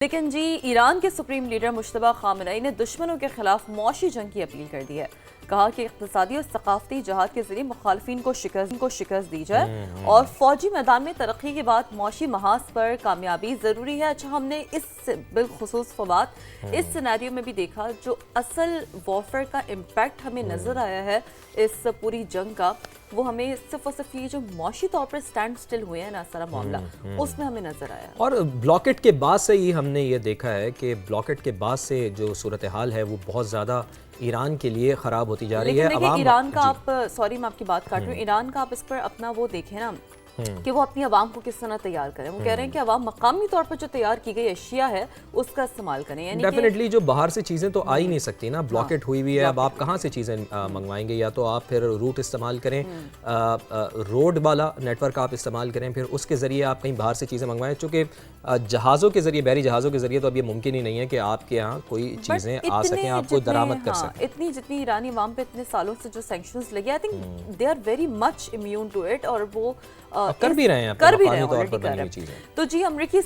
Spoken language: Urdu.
لیکن جی ایران کے سپریم لیڈر مجتبیٰ خامنئی نے دشمنوں کے خلاف معاشی جنگ کی اپیل کر دی ہے. کہا کہ اقتصادی اور ثقافتی جہاد کے ذریعے مخالفین کو شکست دی جائے اور فوجی میدان میں ترقی کے بعد معاشی محاذ پر کامیابی ضروری ہے. اچھا، ہم نے اس بالخصوص فواد اس سینیریو میں بھی دیکھا جو اصل وارفیئر کا امپیکٹ ہمیں نظر آیا ہے اس پوری جنگ کا، وہ ہمیں صرف اور صرف یہ جو معاشی طور پر سٹینڈ سٹل ہوئے ہیں نا سارا معاملہ، اس میں ہمیں نظر آیا. اور بلاکٹ کے بعد سے ہی ہم نے یہ دیکھا ہے کہ بلاکٹ کے بعد سے جو صورتحال ہے وہ بہت زیادہ ایران کے لیے خراب ہوتی جا رہی ہے. لیکن دیکھیں ایران کا آپ، سوری میں آپ کی بات کاٹ رہی ہوں، ایران کا آپ اس پر اپنا وہ دیکھیں نا کہ وہ اپنی عوام کو کس طرح تیار کریں. وہ کہہ رہے ہیں کہ عوام مقامی طور پر جو تیار کی گئی اشیاء ہے اس کا استعمال کریں. یعنی ڈیفینیٹلی جو باہر سے چیزیں تو آ ہی نہیں سکتی نا، بلاکٹ ہوئی ہوئی ہے. اب آپ کہاں سے چیزیں منگوائیں گے؟ یا تو آپ پھر روٹ استعمال کریں، روڈ والا نیٹ ورک آپ استعمال کریں، پھر اس کے ذریعے آپ کہیں باہر سے چیزیں منگوائیں. چونکہ جہازوں کے ذریعے، بحری جہازوں کے ذریعے تو اب یہ ممکن ہی نہیں ہے کہ آپ کے یہاں کوئی چیزیں آ سکیں، آپ کو درآمد کر سکیں. جتنی ایرانی عوام پہ اتنے سالوں سے جو سینکشنز لگے، I think they are very much immune to it, اور وہ کر بھی رہے ہیں کر بھی مقامی رہے طور پر ہیں. بنی ہوئی چیزیں. تو جی امریکی